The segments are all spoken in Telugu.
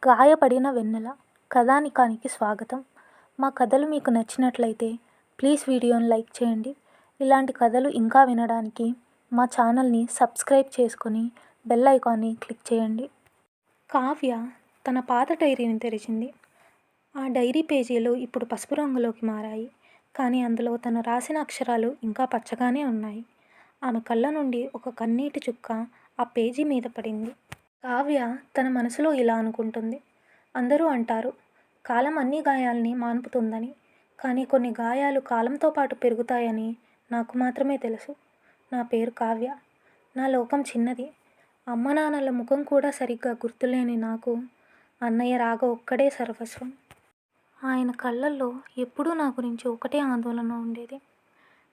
గాయపడిన వెన్నెల కథానికానికి స్వాగతం. మా కథలు మీకు నచ్చినట్లయితే ప్లీజ్ వీడియోని లైక్ చేయండి. ఇలాంటి కథలు ఇంకా వినడానికి మా ఛానల్ని సబ్స్క్రైబ్ చేసుకొని బెల్ ఐకాన్ని క్లిక్ చేయండి. కావ్య తన పాత డైరీని తెరిచింది. ఆ డైరీ పేజీలు ఇప్పుడు పసుపు రంగులోకి మారాయి. కానీ అందులో తను రాసిన అక్షరాలు ఇంకా పచ్చగానే ఉన్నాయి. ఆమె కళ్ళ నుండి ఒక కన్నీటి చుక్క ఆ పేజీ మీద పడింది. కావ్య తన మనసులో ఇలా అనుకుంటుంది. అందరూ అంటారు కాలం అన్ని గాయాల్ని మాన్పుతుందని. కానీ కొన్ని గాయాలు కాలంతో పాటు పెరుగుతాయని నాకు మాత్రమే తెలుసు. నా పేరు కావ్య. నా లోకం చిన్నది. అమ్మ నాన్నల ముఖం కూడా సరిగ్గా గుర్తులేని నాకు అన్నయ్య రాఘ ఒక్కడే సర్వస్వం. ఆయన కళ్ళల్లో ఎప్పుడూ నా గురించి ఒకటే ఆందోళన ఉండేది.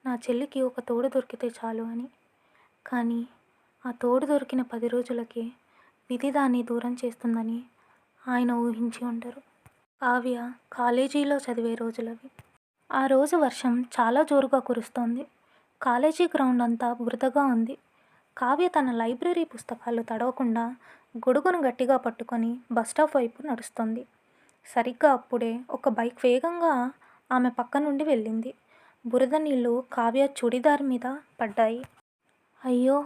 నా చెల్లికి ఒక తోడు దొరికితే చాలు అని. కానీ ఆ తోడు దొరికిన 10 రోజులకే విధి దాన్ని దూరం చేస్తుందని ఆయన ఊహించి ఉండరు. కావ్య కాలేజీలో చదివే రోజులవి. ఆ రోజు వర్షం చాలా జోరుగా కురుస్తోంది. కాలేజీ గ్రౌండ్ అంతా బురదగా ఉంది. కావ్య తన లైబ్రరీ పుస్తకాలు తడవకుండా గొడుగును గట్టిగా పట్టుకొని బస్టాప్ వైపు నడుస్తుంది. సరిగ్గా అప్పుడే ఒక బైక్ వేగంగా ఆమె పక్క నుండి వెళ్ళింది. బురద నీళ్లు కావ్య చుడిదార్ మీద పడ్డాయి. అయ్యో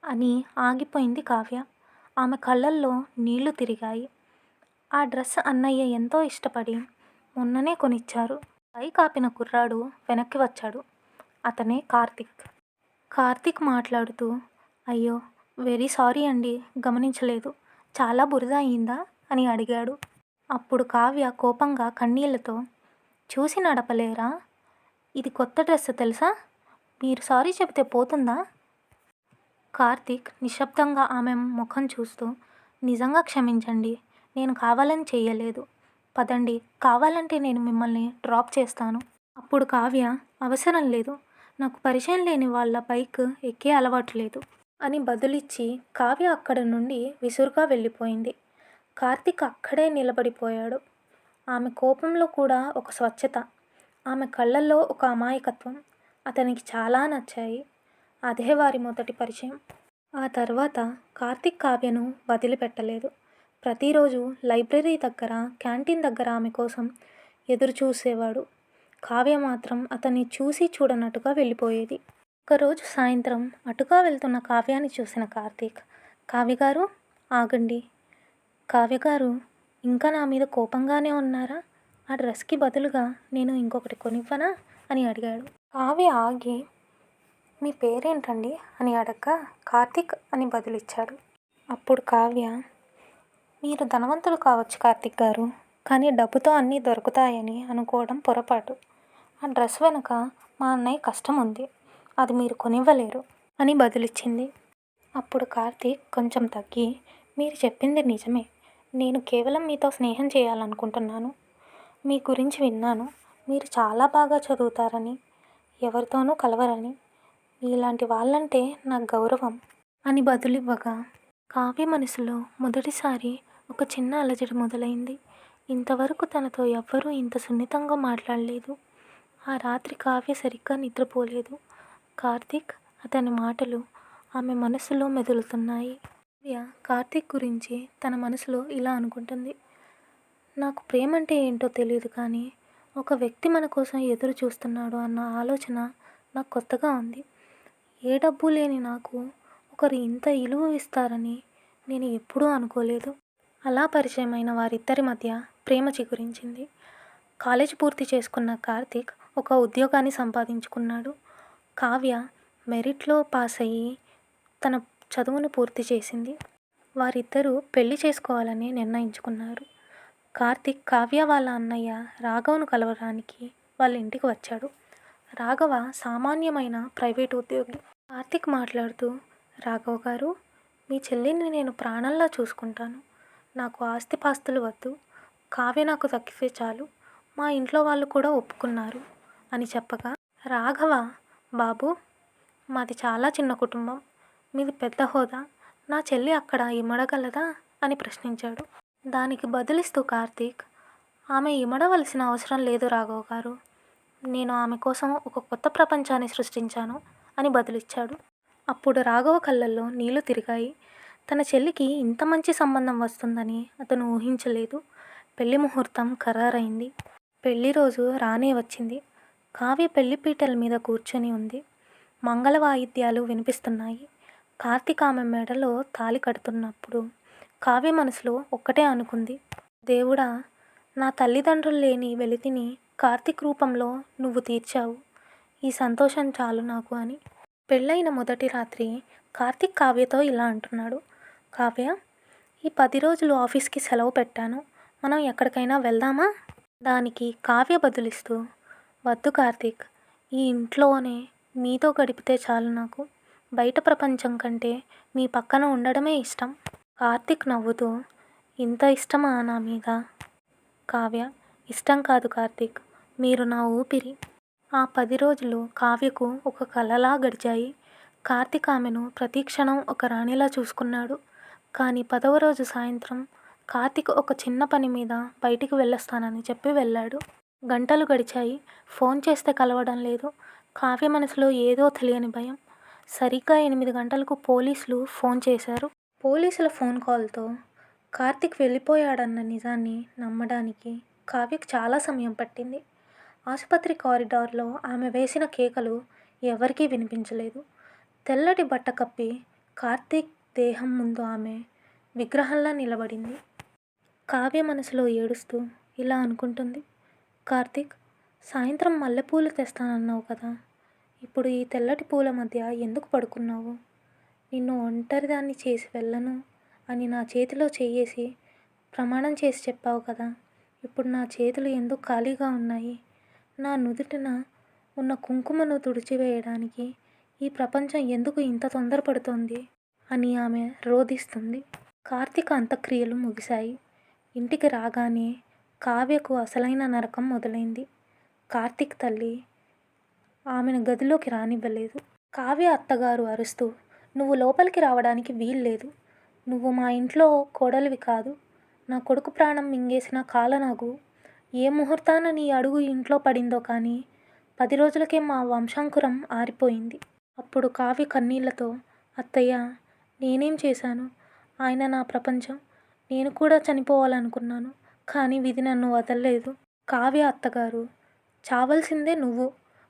అని ఆగిపోయింది కావ్య. ఆమె కళ్ళల్లో నీళ్లు తిరిగాయి. ఆ డ్రెస్ అన్నయ్య ఎంతో ఇష్టపడి మొన్ననే కొనిచ్చారు. బైక్ ఆపిన కుర్రాడు వెనక్కి వచ్చాడు. అతనే కార్తిక్. కార్తిక్ మాట్లాడుతూ, అయ్యో వెరీ సారీ అండి, గమనించలేదు. చాలా బురద అయిందా అని అడిగాడు. అప్పుడు కావ్య కోపంగా కన్నీళ్లతో, చూసి నడపలేరా? ఇది కొత్త డ్రెస్ తెలుసా? మీరు సారీ చెబితే పోతుందా? కార్తిక్ నిశ్శబ్దంగా ఆమె ముఖం చూస్తూ, నిజంగా క్షమించండి, నేను కావాలని చెయ్యలేదు. పదండి, కావాలంటే నేను మిమ్మల్ని డ్రాప్ చేస్తాను. అప్పుడు కావ్య, అవసరం లేదు, నాకు పరిచయం లేని వాళ్ళ బైక్ ఎక్కే అలవాటు లేదు అని బదులిచ్చి కావ్య అక్కడి నుండి విసురుగా వెళ్ళిపోయింది. కార్తిక్ అక్కడే నిలబడిపోయాడు. ఆమె కోపంలో కూడా ఒక స్వచ్ఛత, ఆమె కళ్ళల్లో ఒక అమాయకత్వం అతనికి చాలా నచ్చాయి. అదే వారి మొదటి పరిచయం. ఆ తర్వాత కార్తిక్ కావ్యను వదిలిపెట్టలేదు. ప్రతిరోజు లైబ్రరీ దగ్గర, క్యాంటీన్ దగ్గర ఆమె కోసం ఎదురు చూసేవాడు. కావ్య మాత్రం అతన్ని చూసి చూడనట్టుగా వెళ్ళిపోయేది. ఒకరోజు సాయంత్రం అటుగా వెళ్తున్న కావ్యాన్ని చూసిన కార్తిక్, కావ్యగారు ఆగండి. కావ్యగారు ఇంకా నా మీద కోపంగానే ఉన్నారా? ఆ డ్రెస్కి బదులుగా నేను ఇంకొకటి కొనివ్వనా అని అడిగాడు. కావ్య ఆగి, మీ పేరేంటండి అని అడగ్గా కార్తిక్ అని బదులిచ్చాడు. అప్పుడు కావ్య, మీరు ధనవంతులు కావచ్చు కార్తిక్ గారు, కానీ డబ్బుతో అన్నీ దొరుకుతాయని అనుకోవడం పొరపాటు. ఆ డ్రెస్ వెనుక మా అన్నయ్య కష్టం ఉంది, అది మీరు కొనివ్వలేరు అని బదులిచ్చింది. అప్పుడు కార్తిక్ కొంచెం తగ్గి, మీరు చెప్పింది నిజమే, నేను కేవలం మీతో స్నేహం చేయాలనుకుంటున్నాను. మీ గురించి విన్నాను, మీరు చాలా బాగా చదువుతారని, ఎవరితోనూ కలవరని, మీలాంటి వాళ్ళంటే నాకు గౌరవం అని బదులివ్వగా కావ్య మనసులో మొదటిసారి ఒక చిన్న అలజడి మొదలైంది. ఇంతవరకు తనతో ఎవ్వరూ ఇంత సున్నితంగా మాట్లాడలేదు. ఆ రాత్రి కావ్య సరిగ్గా నిద్రపోలేదు. కార్తిక్, అతని మాటలు ఆమె మనసులో మెదులుతున్నాయి. కావ్య కార్తిక్ గురించి తన మనసులో ఇలా అనుకుంటుంది. నాకు ప్రేమ అంటే ఏంటో తెలియదు, కానీ ఒక వ్యక్తి మన కోసం ఎదురు చూస్తున్నాడు అన్న ఆలోచన నాకు కొత్తగా ఉంది. ఏ డబ్బు లేని నాకు ఒకరు ఇంత విలువ ఇస్తారని నేను ఎప్పుడూ అనుకోలేదు. అలా పరిచయమైన వారిద్దరి మధ్య ప్రేమ చిగురించింది. కాలేజ్ పూర్తి చేసుకున్న కార్తిక్ ఒక ఉద్యోగాన్ని సంపాదించుకున్నాడు. కావ్య మెరిట్లో పాస్ అయ్యి తన చదువును పూర్తి చేసింది. వారిద్దరూ పెళ్లి చేసుకోవాలని నిర్ణయించుకున్నారు. కార్తిక్ కావ్య వాళ్ళ అన్నయ్య రాఘవను కలవడానికి వాళ్ళ ఇంటికి వచ్చాడు. రాఘవ సామాన్యమైన ప్రైవేటు ఉద్యోగి. కార్తిక్ మాట్లాడుతూ, రాఘవ గారు, మీ చెల్లిని నేను ప్రాణంలా చూసుకుంటాను. నాకు ఆస్తిపాస్తులు వద్దు, కావ్య నాకు దక్కితే చాలు, మా ఇంట్లో వాళ్ళు కూడా ఒప్పుకున్నారు అని చెప్పగా, రాఘవ, బాబు, మాది చాలా చిన్న కుటుంబం, మీది పెద్ద హోదా, నా చెల్లి అక్కడ ఇమడగలదా అని ప్రశ్నించాడు. దానికి బదులిస్తూ కార్తీక్, ఆమె ఇమడవలసిన అవసరం లేదు రాఘవ గారు, నేను ఆమె కోసం ఒక కొత్త ప్రపంచాన్ని సృష్టించాను అని బదులిచ్చాడు. అప్పుడు రాఘవ కళ్ళల్లో నీళ్లు తిరిగాయి. తన చెల్లికి ఇంత మంచి సంబంధం వస్తుందని అతను ఊహించలేదు. పెళ్లి ముహూర్తం ఖరారైంది. పెళ్లి రోజు రానే వచ్చింది. కావ్య పెళ్లిపీటల మీద కూర్చొని ఉంది. మంగళ వాయిద్యాలు వినిపిస్తున్నాయి. కార్తీక్ ఆమె మెడలో తాళి కడుతున్నప్పుడు కావ్య మనసులో ఒక్కటే అనుకుంది. దేవుడా, నా తల్లిదండ్రులు లేని వెలితిని కార్తీక్ రూపంలో నువ్వు తీర్చావు. ఈ సంతోషం చాలు నాకు అని. పెళ్ళైన మొదటి రాత్రి కార్తీక్ కావ్యతో ఇలా అంటున్నాడు. కావ్య, ఈ 10 రోజులు ఆఫీస్కి సెలవు పెట్టాను. మనం ఎక్కడికైనా వెళ్దామా? దానికి కావ్య బదులిస్తూ, వద్దు కార్తీక్, ఈ ఇంట్లోనే మీతో గడిపితే చాలు నాకు. బయట ప్రపంచం కంటే మీ పక్కన ఉండడమే ఇష్టం. కార్తీక్ నవ్వుతూ, ఇంత ఇష్టమా నా మీద? కావ్య, ఇష్టం కాదు కార్తీక్, మీరు నా ఊపిరి. ఆ 10 రోజులు కావ్యకు ఒక కలలా గడిచాయి. కార్తీక్ ఆమెను ప్రతి క్షణం ఒక రాణిలా చూసుకున్నాడు. కానీ 10వ రోజు సాయంత్రం కార్తీక్ ఒక చిన్న పని మీద బయటికి వెళ్ళొస్తానని చెప్పి వెళ్ళాడు. గంటలు గడిచాయి. ఫోన్ చేస్తే కలవడం లేదు. కావ్య మనసులో ఏదో తెలియని భయం. సరిగ్గా 8 గంటలకు పోలీసులు ఫోన్ చేశారు. పోలీసుల ఫోన్ కాల్తో కార్తీక్ వెళ్ళిపోయాడన్న నిజాన్ని నమ్మడానికి కావ్యకు చాలా సమయం పట్టింది. ఆసుపత్రి కారిడార్లో ఆమె వేసిన కేకలు ఎవరికీ వినిపించలేదు. తెల్లటి బట్ట కప్పి కార్తీక్ దేహం ముందు ఆమె విగ్రహంలా నిలబడింది. కావ్య మనసులో ఏడుస్తూ ఇలా అనుకుంటుంది. కార్తీక్, సాయంత్రం మల్లెపూలు తెస్తానన్నావు కదా, ఇప్పుడు ఈ తెల్లటి పూల మధ్య ఎందుకు పడుకున్నావు? నిన్ను ఒంటరిదాన్ని చేసి వెళ్ళను అని నా చేతిలో చెయ్యేసి ప్రమాణం చేసి చెప్పావు కదా, ఇప్పుడు నా చేతులు ఎందుకు ఖాళీగా ఉన్నాయి? నా నుదుటిన ఉన్న కుంకుమను తుడిచివేయడానికి ఈ ప్రపంచం ఎందుకు ఇంత తొందరపడుతోంది అని ఆమె రోదిస్తుంది. కార్తీక్ అంత్యక్రియలు ముగిశాయి. ఇంటికి రాగానే కావ్యకు అసలైన నరకం మొదలైంది. కార్తీక్ తల్లి ఆమెను గదిలోకి రానివ్వలేదు. కావ్య అత్తగారు అరుస్తూ, నువ్వు లోపలికి రావడానికి వీల్లేదు. నువ్వు మా ఇంట్లో కోడలివి కాదు. నా కొడుకు ప్రాణం మింగేసిన కాలనాగు. ఏ ముహూర్తాన నీ అడుగు ఇంట్లో పడిందో కానీ 10 రోజులకే మా వంశాంకురం ఆరిపోయింది. అప్పుడు కావ్య కన్నీళ్లతో, అత్తయ్య, నేనేం చేశాను? ఆయన నా ప్రపంచం. నేను కూడా చనిపోవాలనుకున్నాను. కానీ విధి నన్ను వదలలేదు. కావ్య అత్తగారు, చావలసిందే నువ్వు,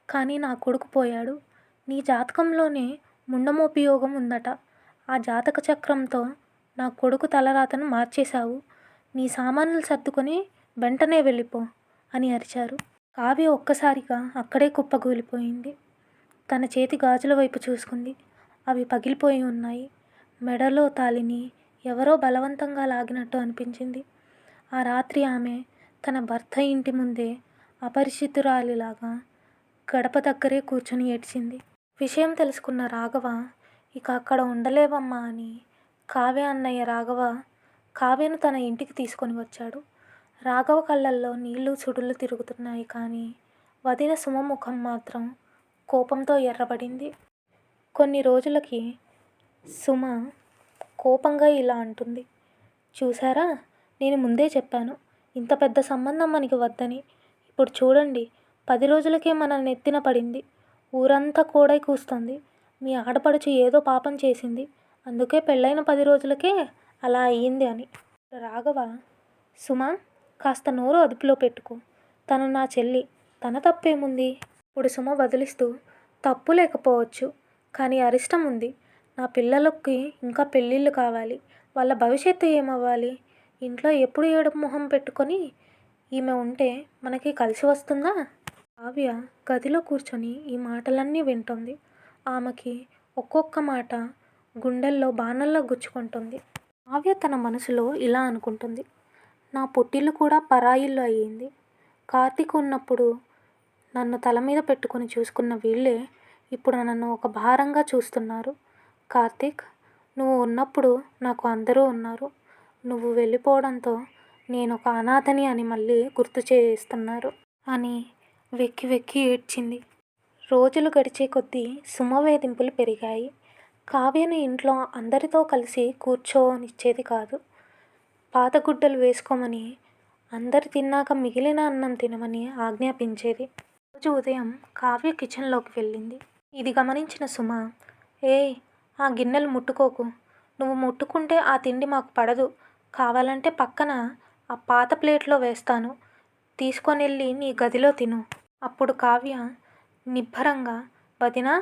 కానీ నా కొడుకు పోయాడు. నీ జాతకంలోనే ముండమోపి యోగం ఉందట. ఆ జాతక చక్రంతో నా కొడుకు తలరాతను మార్చేశావు. నీ సామాన్లు సర్దుకొని వెంటనే వెళ్ళిపో అని అరిచారు. కావ్య ఒక్కసారిగా అక్కడే కుప్పకూలిపోయింది. తన చేతి గాజుల వైపు చూసుకుంది. అవి పగిలిపోయి ఉన్నాయి. మెడలో తాళిని ఎవరో బలవంతంగా లాగినట్టు అనిపించింది. ఆ రాత్రి ఆమె తన భర్త ఇంటి ముందే అపరిచితురాలిలాగా గడప దగ్గరే కూర్చొని ఏడ్చింది. విషయం తెలుసుకున్న రాఘవ, ఇక అక్కడ ఉండలేవమ్మా అని కావ్య అన్నయ్య రాఘవ కావ్యను తన ఇంటికి తీసుకొని వచ్చాడు. రాఘవ కళ్ళల్లో నీళ్లు సుడులు తిరుగుతున్నాయి. కానీ వదిన సుమ ముఖం మాత్రం కోపంతో ఎర్రబడింది. కొన్ని రోజులకి సుమ కోపంగా ఇలా అంటుంది. చూసారా, నేను ముందే చెప్పాను ఇంత పెద్ద సంబంధం మనకి వద్దని. ఇప్పుడు చూడండి, 10 రోజులకే మన నెత్తిన పడింది. ఊరంతా కోడై కూస్తుంది. మీ ఆడపడుచు ఏదో పాపం చేసింది, అందుకే పెళ్ళైన 10 రోజులకే అలా అయ్యింది అని. రాఘవ, సుమ, కాస్త నోరు అదుపులో పెట్టుకో. తను నా చెల్లి, తన తప్పేముంది? ఇప్పుడు సుమ బదిలిస్తూ, తప్పు లేకపోవచ్చు, కానీ అరిష్టం ఉంది. నా పిల్లలకి ఇంకా పెళ్ళిళ్ళు కావాలి. వాళ్ళ భవిష్యత్తు ఏమవ్వాలి? ఇంట్లో ఎప్పుడు ఏడుపు మొహం పెట్టుకొని ఈమె ఉంటే మనకి కలిసి వస్తుందా? కావ్య గదిలో కూర్చొని ఈ మాటలన్నీ వింటోంది. ఆమెకి ఒక్కొక్క మాట గుండెల్లో బాణంలా గుచ్చుకుంటుంది. కావ్య తన మనసులో ఇలా అనుకుంటుంది. నా పుట్టిల్లు కూడా పరాయిల్లు అయ్యింది. కార్తీక్ ఉన్నప్పుడు నన్ను తల మీద పెట్టుకొని చూసుకున్న వీళ్ళే ఇప్పుడు నన్ను ఒక భారంగా చూస్తున్నారు. కార్తీక్, నువ్వు ఉన్నప్పుడు నాకు అందరూ ఉన్నారు. నువ్వు వెళ్ళిపోవడంతో నేను ఒక అనాథని అని మళ్ళీ గుర్తు చేస్తున్నారు అని వెక్కి వెక్కి ఏడ్చింది. రోజులు గడిచే కొద్దీ సుమ వేధింపులు పెరిగాయి. కావ్యను ఇంట్లో అందరితో కలిసి కూర్చోనిచ్చేది కాదు. పాత గుడ్డలు వేసుకోమని, అందరు తిన్నాక మిగిలిన అన్నం తినమని ఆజ్ఞాపించేది. రోజు ఉదయం కావ్య కిచెన్లోకి వెళ్ళింది. ఇది గమనించిన సుమ, ఏయ్, ఆ గిన్నెలు ముట్టుకోకు, నువ్వు ముట్టుకుంటే ఆ తిండి మాకు పడదు. కావాలంటే పక్కన ఆ పాత ప్లేట్లో వేస్తాను. తీసుకొనెళ్ళి నీ గదిలో తిను. అప్పుడు కావ్య నిబ్బరంగా, వదినా,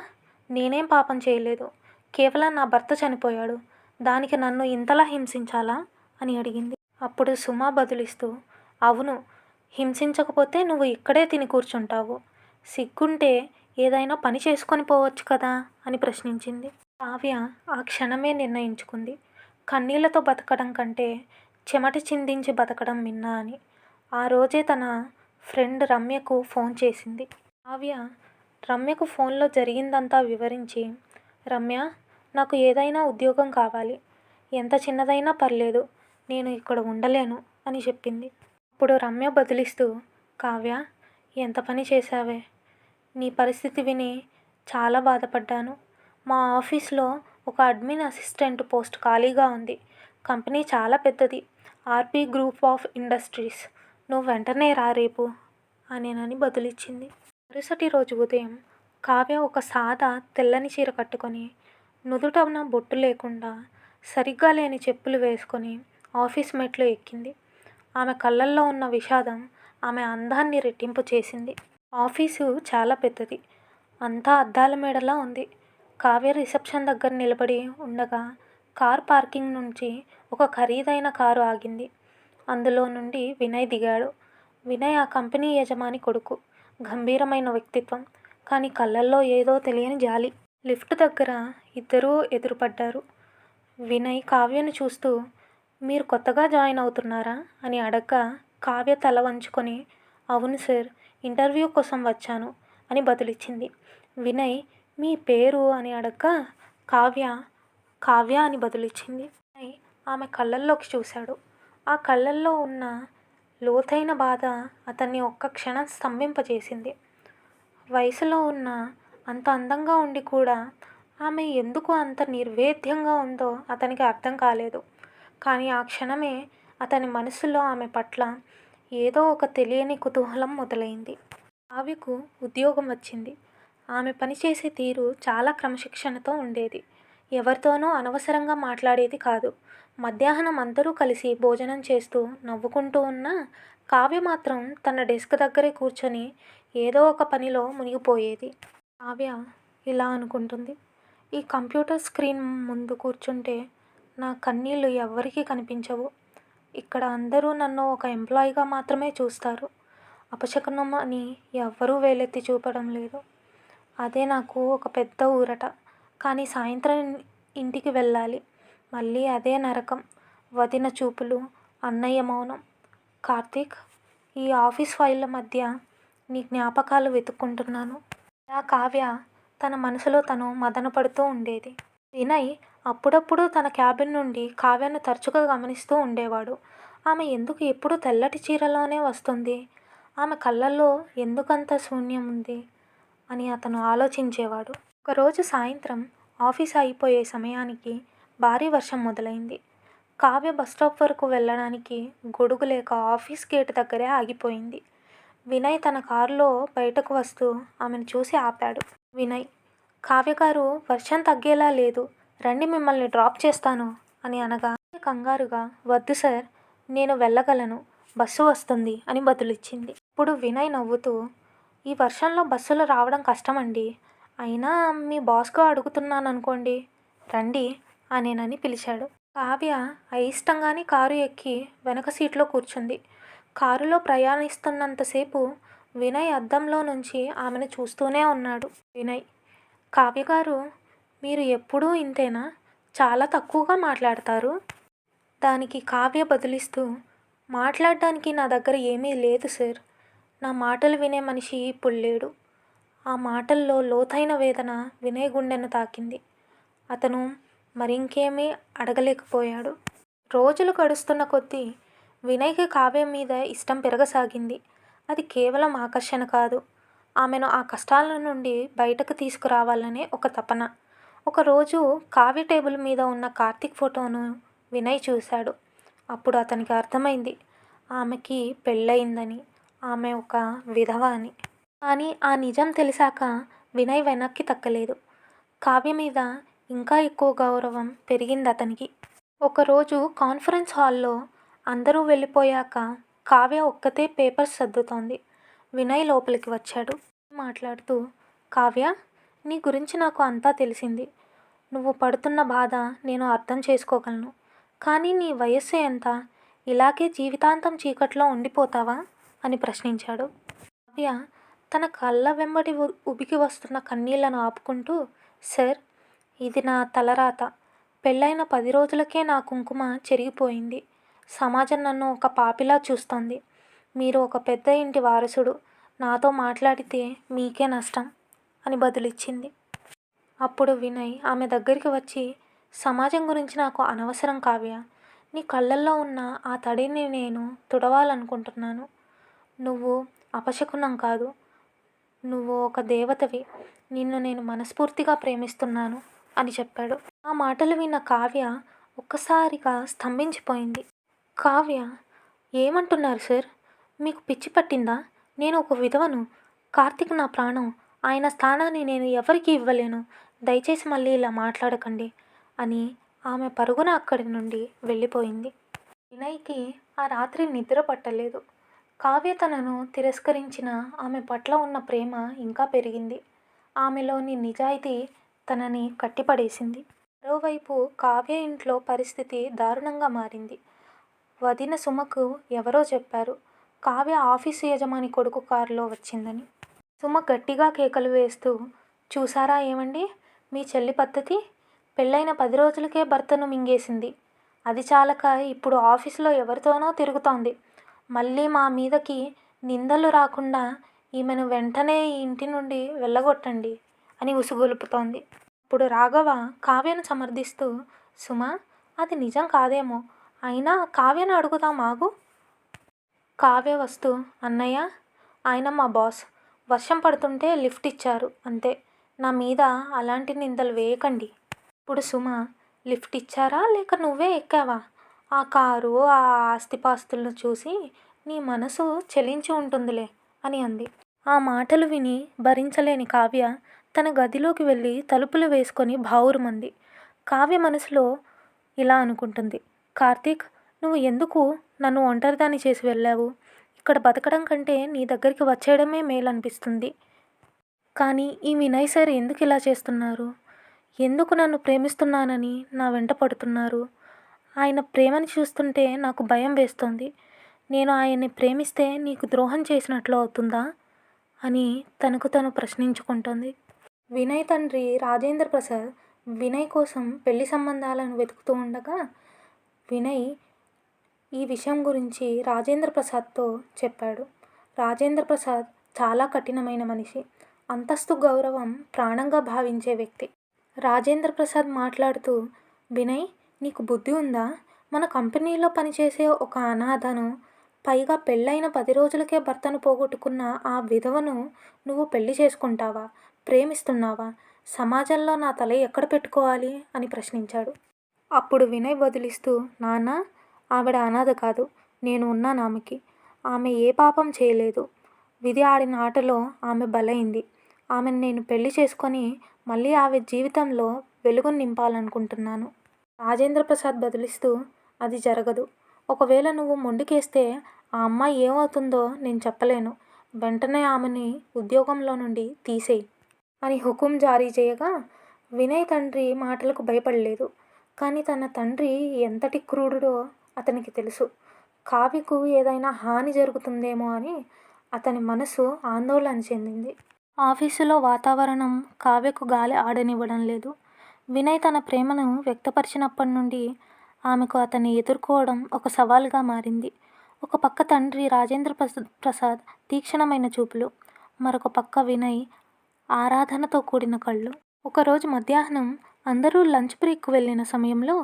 నేనేం పాపం చేయలేదు. కేవలం నా భర్త చనిపోయాడు. దానికి నన్ను ఇంతలా హింసించాలా అని అడిగింది. అప్పుడు సుమ బదులిస్తూ, అవును, హింసించకపోతే నువ్వు ఇక్కడే తిని కూర్చుంటావు. సిగ్గుంటే ఏదైనా పని చేసుకొని పోవచ్చు కదా అని ప్రశ్నించింది. కావ్య ఆ క్షణమే నిర్ణయించుకుంది, కన్నీళ్లతో బతకడం కంటే చెమట చిందించి బతకడం మిన్నా అని. ఆ రోజే తన ఫ్రెండ్ రమ్యకు ఫోన్ చేసింది. కావ్య రమ్యకు ఫోన్లో జరిగిందంతా వివరించి, రమ్య, నాకు ఏదైనా ఉద్యోగం కావాలి. ఎంత చిన్నదైనా పర్లేదు, నేను ఇక్కడ ఉండలేను అని చెప్పింది. అప్పుడు రమ్య బదులిస్తూ, కావ్య, ఎంత పని చేశావే. నీ పరిస్థితి విని చాలా బాధపడ్డాను. మా ఆఫీస్లో ఒక అడ్మిన్ అసిస్టెంట్ పోస్ట్ ఖాళీగా ఉంది. కంపెనీ చాలా పెద్దది, ఆర్పి గ్రూప్ ఆఫ్ ఇండస్ట్రీస్. నువ్వు వెంటనే రా రేపు అనేనని బదులిచ్చింది. మరుసటి రోజు ఉదయం కావ్య ఒక సాదా తెల్లని చీర కట్టుకొని, నుదుటన బొట్టు లేకుండా సరిగ్గా లేని చెప్పులు వేసుకొని ఆఫీస్ మెట్లు ఎక్కింది. ఆమె కళ్ళల్లో ఉన్న విషాదం ఆమె అందాన్ని రెట్టింపు చేసింది. ఆఫీసు చాలా పెద్దది, అంతా అద్దాల మేడలా ఉంది. కావ్య రిసెప్షన్ దగ్గర నిలబడి ఉండగా కార్ పార్కింగ్ నుంచి ఒక ఖరీదైన కారు ఆగింది. అందులో నుండి వినయ్ దిగాడు. వినయ్ ఆ కంపెనీ యజమాని కొడుకు. గంభీరమైన వ్యక్తిత్వం, కానీ కళ్ళల్లో ఏదో తెలియని జాలి. లిఫ్ట్ దగ్గర ఇద్దరూ ఎదురుపడ్డారు. వినయ్ కావ్యను చూస్తూ, మీరు కొత్తగా జాయిన్ అవుతున్నారా అని అడగ్గా కావ్య తల వంచుకొని, అవును సార్, ఇంటర్వ్యూ కోసం వచ్చాను అని బదులిచ్చింది. వినయ్, మీ పేరు అని అడగ్గా కావ్య కావ్య అని బదులిచ్చింది. వినయ్ ఆమె కళ్ళల్లోకి చూశాడు. ఆ కళ్ళల్లో ఉన్న లోతైన బాధ అతన్ని ఒక్క క్షణం స్తంభింపజేసింది. వయసులో ఉన్న అంత అందంగా ఉండి కూడా ఆమె ఎందుకు అంత నిర్వేద్యంగా ఉందో అతనికి అర్థం కాలేదు. కానీ ఆ క్షణమే అతని మనసులో ఆమె పట్ల ఏదో ఒక తెలియని కుతూహలం మొదలైంది. కావ్యకు ఉద్యోగం వచ్చింది. ఆమె పనిచేసే తీరు చాలా క్రమశిక్షణతో ఉండేది. ఎవరితోనూ అనవసరంగా మాట్లాడేది కాదు. మధ్యాహ్నం అందరూ కలిసి భోజనం చేస్తూ నవ్వుకుంటూ ఉన్నా కావ్య మాత్రం తన డెస్క్ దగ్గరే కూర్చొని ఏదో ఒక పనిలో మునిగిపోయేది. కావ్య ఇలా అనుకుంటుంది, ఈ కంప్యూటర్ స్క్రీన్ ముందు కూర్చుంటే నా కన్నీళ్ళు ఎవ్వరికీ కనిపించవు. ఇక్కడ అందరూ నన్ను ఒక ఎంప్లాయీగా మాత్రమే చూస్తారు. అపశకునం అని ఎవ్వరూ వేలెత్తి చూపడం లేదు. అదే నాకు ఒక పెద్ద ఊరట. కానీ సాయంత్రం ఇంటికి వెళ్ళాలి. మళ్ళీ అదే నరకం. వదిన చూపులు, అన్నయ్య మౌనం. కార్తీక్, ఈ ఆఫీస్ ఫైళ్ళ మధ్య నీ జ్ఞాపకాలు వెతుక్కుంటున్నాను. ఇలా కావ్య తన మనసులో తను మదనపడుతూ ఉండేది. వినయ్ అప్పుడప్పుడు తన క్యాబిన్ నుండి కావ్యను తరచుగా గమనిస్తూ ఉండేవాడు. ఆమె ఎందుకు ఎప్పుడూ తెల్లటి చీరలోనే వస్తుంది? ఆమె కళ్ళల్లో ఎందుకంత శూన్యం ఉంది అని అతను ఆలోచించేవాడు. ఒకరోజు సాయంత్రం ఆఫీస్ అయిపోయే సమయానికి భారీ వర్షం మొదలైంది. కావ్య బస్టాప్ వరకు వెళ్ళడానికి గొడుగు లేక ఆఫీస్ గేటు దగ్గరే ఆగిపోయింది. వినయ్ తన కారులో బయటకు వస్తూ ఆమెను చూసి ఆపాడు. వినయ్, కావ్య గారు, వర్షం తగ్గేలా లేదు, రండి మిమ్మల్ని డ్రాప్ చేస్తాను అని అనగా కంగారుగా, వద్దు సార్, నేను వెళ్ళగలను, బస్సు వస్తుంది అని బదులిచ్చింది. ఇప్పుడు వినయ్ నవ్వుతూ, ఈ వర్షంలో బస్సులు రావడం కష్టమండి, అయినా మీ బాస్గా అడుగుతున్నాను అనుకోండి, రండి అనేనని పిలిచాడు. కావ్య అయిష్టంగానే కారు ఎక్కి వెనక సీట్లో కూర్చుంది. కారులో ప్రయాణిస్తున్నంతసేపు వినయ్ అద్దంలో నుంచి ఆమెను చూస్తూనే ఉన్నాడు. వినయ్, కావ్య గారు, మీరు ఎప్పుడూ ఇంతేనా? చాలా తక్కువగా మాట్లాడతారు. దానికి కావ్య బదులిస్తూ, మాట్లాడడానికి నా దగ్గర ఏమీ లేదు సార్. నా మాటలు వినే మనిషి ఇప్పుడు లేడు. ఆ మాటల్లో లోతైన వేదన వినయ్ గుండెను తాకింది. అతను మరింకేమీ అడగలేకపోయాడు. రోజులు గడుస్తున్న కొద్దీ వినయ్కి కావ్య మీద ఇష్టం పెరగసాగింది. అది కేవలం ఆకర్షణ కాదు, ఆమెను ఆ కష్టాల నుండి బయటకు తీసుకురావాలనే ఒక తపన. ఒకరోజు కావ్య టేబుల్ మీద ఉన్న కార్తీక్ ఫోటోను వినయ్ చూశాడు. అప్పుడు అతనికి అర్థమైంది, ఆమెకి పెళ్ళయిందని, ఆమె ఒక విధవ అని. కానీ ఆ నిజం తెలిసాక వినయ్ వెనక్కి తక్కలేదు. కావ్య మీద ఇంకా ఎక్కువ గౌరవం పెరిగింది అతనికి. ఒకరోజు కాన్ఫరెన్స్ హాల్లో అందరూ వెళ్ళిపోయాక కావ్య ఒక్కతే పేపర్స్ సర్దుతోంది. వినయ్ లోపలికి వచ్చాడు. మాట్లాడుతూ, కావ్య, నీ గురించి నాకు అంతా తెలిసింది. నువ్వు పడుతున్న బాధ నేను అర్థం చేసుకోగలను. కానీ నీ వయస్సు ఎంత? ఇలాగే జీవితాంతం చీకట్లో ఉండిపోతావా అని ప్రశ్నించాడు. కావ్య తన కళ్ళ వెంబడి ఉబికి వస్తున్న కన్నీళ్లను ఆపుకుంటూ, సార్, ఇది నా తలరాత. పెళ్ళైన 10 రోజులకే నా కుంకుమ చెరిగిపోయింది. సమాజం నన్ను ఒక పాపిలా చూస్తోంది. మీరు ఒక పెద్ద ఇంటి వారసుడు. నాతో మాట్లాడితే మీకే నష్టం అని బదులిచ్చింది. అప్పుడు వినయ్ ఆమె దగ్గరికి వచ్చి, సమాజం గురించి నాకు అనవసరం కావ్య. నీ కళ్ళల్లో ఉన్న ఆ తడిని నేను తుడవాలనుకుంటున్నాను. నువ్వు అపశకునం కాదు. నువ్వు ఒక దేవతవి. నిన్ను నేను మనస్ఫూర్తిగా ప్రేమిస్తున్నాను అని చెప్పాడు. ఆ మాటలు విన్న కావ్య ఒక్కసారిగా స్తంభించిపోయింది. కావ్య, ఏమంటున్నారు సార్? మీకు పిచ్చి పట్టిందా? నేను ఒక విధవను. కార్తీక్ నా ప్రాణం. ఆయన స్థానాన్ని నేను ఎవరికీ ఇవ్వలేను. దయచేసి మళ్ళీ ఇలా మాట్లాడకండి అని ఆమె పరుగున అక్కడి నుండి వెళ్ళిపోయింది. వినయ్కి ఆ రాత్రి నిద్ర పట్టలేదు. కావ్య తనను తిరస్కరించిన ఆమె పట్ల ఉన్న ప్రేమ ఇంకా పెరిగింది. ఆమెలోని నిజాయితీ తనని కట్టిపడేసింది. మరోవైపు కావ్య ఇంట్లో పరిస్థితి దారుణంగా మారింది. వదిన సుమకు ఎవరో చెప్పారు, కావ్య ఆఫీసు యజమాని కొడుకు కారులో వచ్చిందని. సుమ గట్టిగా కేకలు వేస్తూ, చూసారా ఏమండి మీ చెల్లి పద్ధతి? పెళ్ళైన 10 రోజులకే భర్తను మింగేసింది. అది చాలక ఇప్పుడు ఆఫీసులో ఎవరితోనో తిరుగుతోంది. మళ్ళీ మా మీదకి నిందలు రాకుండా ఈమెను వెంటనే ఈ ఇంటి నుండి వెళ్ళగొట్టండి అని ఉసుగొలుపుతోంది. ఇప్పుడు రాఘవ కావ్యను సమర్థిస్తూ, సుమ, అది నిజం కాదేమో, అయినా కావ్యను అడుగుదాం ఆగు. కావ్య వస్తూ, అన్నయ్య, ఆయన మా బాస్. వర్షం పడుతుంటే లిఫ్ట్ ఇచ్చారు అంతే. నా మీద అలాంటి నిందలు వేయకండి. ఇప్పుడు సుమ, లిఫ్ట్ ఇచ్చారా లేక నువ్వే ఎక్కావా? ఆ కారు, ఆ ఆస్తిపాస్తులను చూసి నీ మనసు చలించి ఉంటుందిలే అని అంది. ఆ మాటలు విని భరించలేని కావ్య తన గదిలోకి వెళ్ళి తలుపులు వేసుకొని బావురుమంది. కావ్య మనసులో ఇలా అనుకుంటుంది, కార్తీక్, నువ్వు ఎందుకు నన్ను ఒంటరిదాన్ని చేసి వెళ్ళావు? ఇక్కడ బతకడం కంటే నీ దగ్గరికి వచ్చేయడమే మేలనిపిస్తుంది. కానీ ఈ వినయ్ సార్ ఎందుకు ఇలా చేస్తున్నారు? ఎందుకు నన్ను ప్రేమిస్తున్నానని నా వెంట పడుతున్నారు? ఆయన ప్రేమని చూస్తుంటే నాకు భయం వేస్తోంది. నేను ఆయన్ని ప్రేమిస్తే నీకు ద్రోహం చేసినట్లు అవుతుందా అని తనకు తను ప్రశ్నించుకుంటోంది. వినయ్ తండ్రి రాజేంద్ర ప్రసాద్ వినయ్ కోసం పెళ్లి సంబంధాలను వెతుకుతూ ఉండగా వినయ్ ఈ విషయం గురించి రాజేంద్ర ప్రసాద్తో చెప్పాడు. రాజేంద్ర ప్రసాద్ చాలా కఠినమైన మనిషి. అంతస్తు గౌరవం ప్రాణంగా భావించే వ్యక్తి. రాజేంద్ర ప్రసాద్ మాట్లాడుతూ, వినయ్, నీకు బుద్ధి ఉందా? మన కంపెనీలో పనిచేసే ఒక అనాథను, పైగా పెళ్ళైన 10 రోజులకే భర్తను పోగొట్టుకున్న ఆ విధవను నువ్వు పెళ్లి చేసుకుంటావా? ప్రేమిస్తున్నావా? సమాజంలో నా తల ఎక్కడ పెట్టుకోవాలి అని ప్రశ్నించాడు. అప్పుడు వినయ్ బదులిస్తూ, నాన్న, ఆవిడ అనాథ కాదు. నేను ఉన్నాను ఆమెకి. ఆమె ఏ పాపం చేయలేదు. విధి ఆడిన ఆటలో ఆమె బలైంది. ఆమెను నేను పెళ్లి చేసుకొని మళ్ళీ ఆమె జీవితంలో వెలుగును నింపాలనుకుంటున్నాను. రాజేంద్ర ప్రసాద్ బదులిస్తూ, అది జరగదు. ఒకవేళ నువ్వు మొండికేస్తే ఆ అమ్మాయి ఏమవుతుందో నేను చెప్పలేను. వెంటనే ఆమెని ఉద్యోగంలో నుండి తీసేయి అని హుకుం జారీ చేయగా వినయ్ తండ్రి మాటలకు భయపడలేదు. కానీ తన తండ్రి ఎంతటి క్రూరుడో అతనికి తెలుసు. కావ్యకు ఏదైనా హాని జరుగుతుందేమో అని అతని మనసు ఆందోళన చెందింది. ఆఫీసులో వాతావరణం కావ్యకు గాలి ఆడనివ్వడం లేదు. వినయ్ తన ప్రేమను వ్యక్తపరిచినప్పటి నుండి ఆమెకు అతన్ని ఎదుర్కోవడం ఒక సవాలుగా మారింది. ఒక పక్క తండ్రి రాజేంద్ర ప్రసాద్ తీక్షణమైన చూపులు, మరొక పక్క వినయ్ ఆరాధనతో కూడిన కళ్ళు. ఒకరోజు మధ్యాహ్నం అందరూ లంచ్ బ్రేక్కు వెళ్ళిన సమయంలో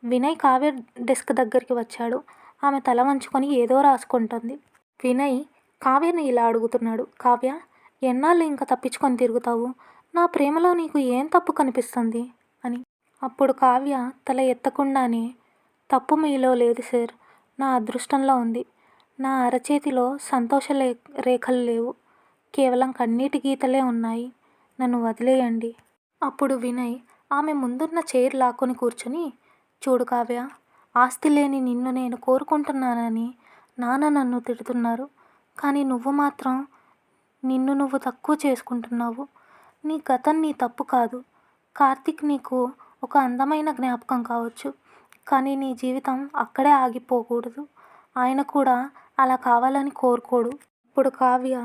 వినయ్ కావ్య డెస్క్ దగ్గరికి వచ్చాడు. ఆమె తల వంచుకొని ఏదో రాసుకుంటోంది. వినయ్ కావ్యను ఇలా అడుగుతున్నాడు, కావ్య, ఎన్నాళ్ళు ఇంకా తప్పించుకొని తిరుగుతావు? నా ప్రేమలో నీకు ఏం తప్పు కనిపిస్తుంది అని. అప్పుడు కావ్య తల ఎత్తకుండానే, తప్పు మీలో లేదు సార్, నా అదృష్టంలో ఉంది. నా అరచేతిలో సంతోష రేఖలు లేవు, కేవలం కన్నీటి గీతలే ఉన్నాయి. నన్ను వదిలేయండి. అప్పుడు వినయ్ ఆమె ముందున్న చైర్ లాక్కొని కూర్చొని, చూడు కావ్య, ఆస్తి లేని నిన్ను నేను కోరుకుంటున్నానని నాన్న నన్ను తిడుతున్నారు. కానీ నువ్వు మాత్రం నిన్ను నువ్వు తక్కువ చేసుకుంటున్నావు. నీ గతం నీ తప్పు కాదు. కార్తీక్ నీకు ఒక అందమైన జ్ఞాపకం కావచ్చు. కానీ నీ జీవితం అక్కడే ఆగిపోకూడదు. ఆయన కూడా అలా కావాలని కోరుకోడు. ఇప్పుడు కావ్య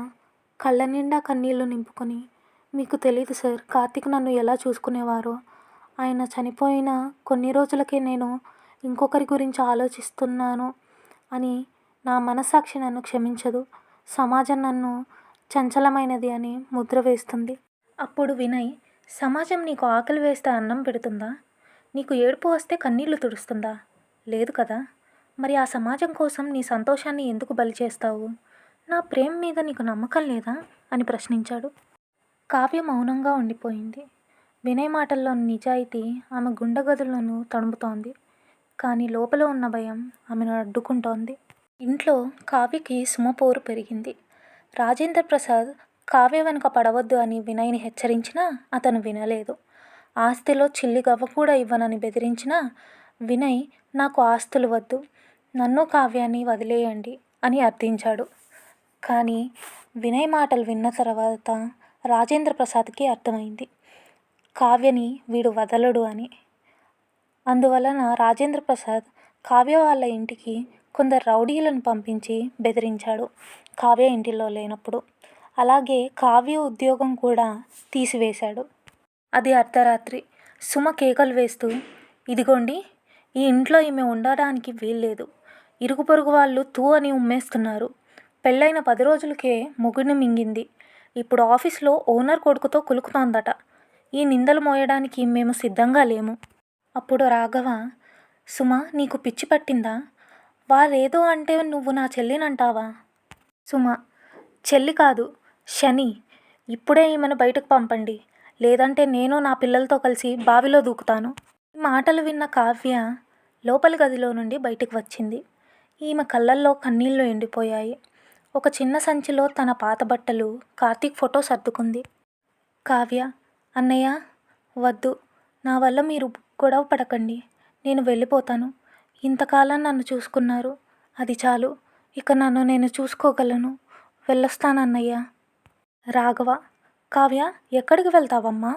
కళ్ళ నిండా కన్నీళ్లు నింపుకొని, మీకు తెలీదు సార్, కార్తీక్ నన్ను ఎలా చూసుకునేవారో. ఆయన చనిపోయిన కొన్ని రోజులకే నేను ఇంకొకరి గురించి ఆలోచిస్తున్నాను అని నా మనస్సాక్షి నన్ను క్షమించదు. సమాజం నన్ను చంచలమైనది అని ముద్ర వేస్తుంది. అప్పుడు వినయ్, సమాజం నీకు ఆకలి వేస్తే అన్నం పెడుతుందా? నీకు ఏడుపు వస్తే కన్నీళ్లు తుడుస్తుందా? లేదు కదా. మరి ఆ సమాజం కోసం నీ సంతోషాన్ని ఎందుకు బలి చేస్తావు? నా ప్రేమ మీద నీకు నమ్మకం లేదా అని ప్రశ్నించాడు. కావ్య మౌనంగా ఉండిపోయింది. వినయ్ మాటల్లోని నిజాయితీ ఆమె గుండె గదులను తడుముతోంది. కానీ లోపల ఉన్న భయం ఆమెను అడ్డుకుంటోంది. ఇంట్లో కావ్యకి సుమపోరు పెరిగింది. రాజేంద్ర ప్రసాద్ కావ్య వెనుక పడవద్దు అని వినయ్ని హెచ్చరించినా అతను వినలేదు. ఆస్తిలో చిల్లి గవ్వ కూడా ఇవ్వనని బెదిరించినా వినయ్, నాకు ఆస్తులు వద్దు, నన్ను కావ్యాన్ని వదిలేయండి అని అర్థించాడు. కానీ వినయ్ మాటలు విన్న తర్వాత రాజేంద్ర ప్రసాద్కి అర్థమైంది, కావ్యని వీడు వదలడు అని. అందువలన రాజేంద్ర ప్రసాద్ కావ్య వాళ్ళ ఇంటికి కొందరు రౌడీలను పంపించి బెదిరించాడు కావ్య ఇంటిలో లేనప్పుడు. అలాగే కావ్య ఉద్యోగం కూడా తీసివేశాడు. అది అర్ధరాత్రి. సుమ కేకలు వేస్తూ, ఇదిగోండి, ఈ ఇంట్లో ఈమె ఉండడానికి వీల్లేదు. ఇరుగు పొరుగు వాళ్ళు తూ అని ఉమ్మేస్తున్నారు. పెళ్ళైన 10 రోజులకే మొగుడిని మింగింది. ఇప్పుడు ఆఫీస్లో ఓనర్ కొడుకుతో కులుకుతోందట. ఈ నిందలు మోయడానికి మేము సిద్ధంగా లేము. అప్పుడు రాఘవ, సుమ, నీకు పిచ్చి పట్టిందా? వారేదో అంటే నువ్వు నా చెల్లినంటావా? సుమ, చెల్లి కాదు, శని. ఇప్పుడే ఈమెను బయటకు పంపండి, లేదంటే నేను నా పిల్లలతో కలిసి బావిలో దూకుతాను. ఈ మాటలు విన్న కావ్య లోపలి గదిలో నుండి బయటకు వచ్చింది. ఈమె కళ్ళల్లో కన్నీళ్లు ఎండిపోయాయి. ఒక చిన్న సంచిలో తన పాత బట్టలు, కార్తీక్ ఫోటో సర్దుకుంది. కావ్య, అన్నయ్య, వద్దు, నా వల్ల మీరు గొడవ పడకండి. నేను వెళ్ళిపోతాను. ఇంతకాలం నన్ను చూసుకున్నారు, అది చాలు. ఇక నన్ను నేను చూసుకోగలను. వెళ్ళొస్తానన్నయ్య. రాఘవ, కావ్య, ఎక్కడికి వెళ్తావమ్మా?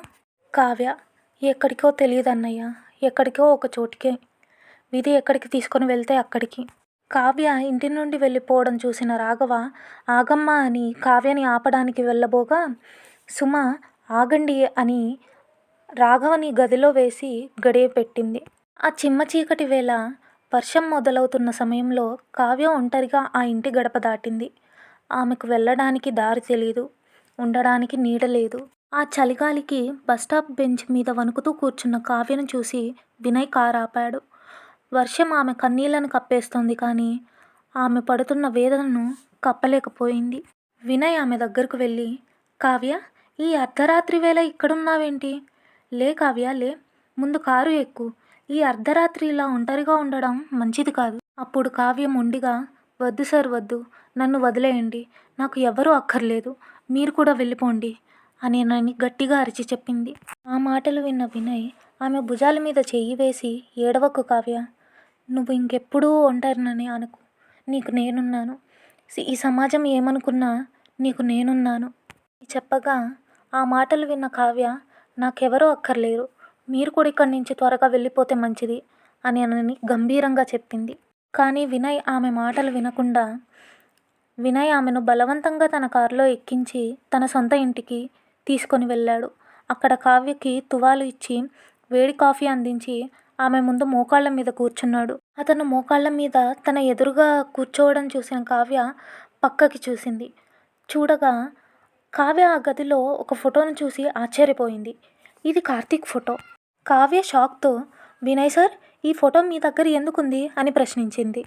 కావ్య, ఎక్కడికో తెలియదన్నయ్య, ఎక్కడికో ఒక చోటికి. విధి ఎక్కడికి తీసుకొని వెళ్తే అక్కడికి. కావ్య ఇంటి నుండి వెళ్ళిపోవడం చూసిన రాఘవ, ఆగమ్మా అని కావ్యని ఆపడానికి వెళ్ళబోగా సుమ ఆగండి అని రాఘవని గదిలో వేసి గడియ పెట్టింది. ఆ చిమ్మ చీకటి వేళ వర్షం మొదలవుతున్న సమయంలో కావ్య ఒంటరిగా ఆ ఇంటి గడప దాటింది. ఆమెకు వెళ్ళడానికి దారి తెలీదు, ఉండడానికి నీడ లేదు. ఆ చలిగాలికి బస్టాప్ బెంచ్ మీద వణుకుతూ కూర్చున్న కావ్యను చూసి వినయ్ కారు ఆపాడు. వర్షం ఆమె కన్నీళ్లను కప్పేస్తోంది, కానీ ఆమె పడుతున్న వేదనను కప్పలేకపోయింది. వినయ్ ఆమె దగ్గరకు వెళ్ళి, కావ్య, ఈ అర్ధరాత్రి వేళ ఇక్కడున్నావేంటి? లే కావ్య, లే, ముందు కారు ఎక్కు. ఈ అర్ధరాత్రి ఇలా ఒంటరిగా ఉండడం మంచిది కాదు. అప్పుడు కావ్య మొండిగా, వద్దు సార్, వద్దు, నన్ను వదిలేయండి, నాకు ఎవ్వరూ అక్కర్లేదు, మీరు కూడా వెళ్ళిపోండి అని నన్ను గట్టిగా అరిచి చెప్పింది. ఆ మాటలు విన్న వినయ్ ఆమె భుజాల మీద చెయ్యి వేసి, ఏడవకు కావ్య, నువ్వు ఇంకెప్పుడూ ఒంటరినని అనుకు, నీకు నేనున్నాను. ఈ సమాజం ఏమనుకున్నా నీకు నేనున్నాను చెప్పగా, ఆ మాటలు విన్న కావ్య, నాకెవరూ అక్కర్లేరు, మీరు కూడా ఇక్కడి నుంచి త్వరగా వెళ్ళిపోతే మంచిది అని గంభీరంగా చెప్పింది. కానీ వినయ్ ఆమె మాటలు వినకుండా వినయ్ ఆమెను బలవంతంగా తన కారులో ఎక్కించి తన సొంత ఇంటికి తీసుకొని వెళ్ళాడు. అక్కడ కావ్యకి తువాలు ఇచ్చి వేడి కాఫీ అందించి ఆమె ముందు మోకాళ్ళ మీద కూర్చున్నాడు. అతను మోకాళ్ళ మీద తన ఎదురుగా కూర్చోవడం చూసిన కావ్య పక్కకి చూసింది. చూడగా కావ్య ఆ గదిలో ఒక ఫోటోను చూసి ఆశ్చర్యపోయింది. ఇది కార్తీక్ ఫోటో. కావ్య షాక్తో, వినయ్ సార్, ఈ ఫోటో మీ దగ్గర ఎందుకుంది అని ప్రశ్నించింది.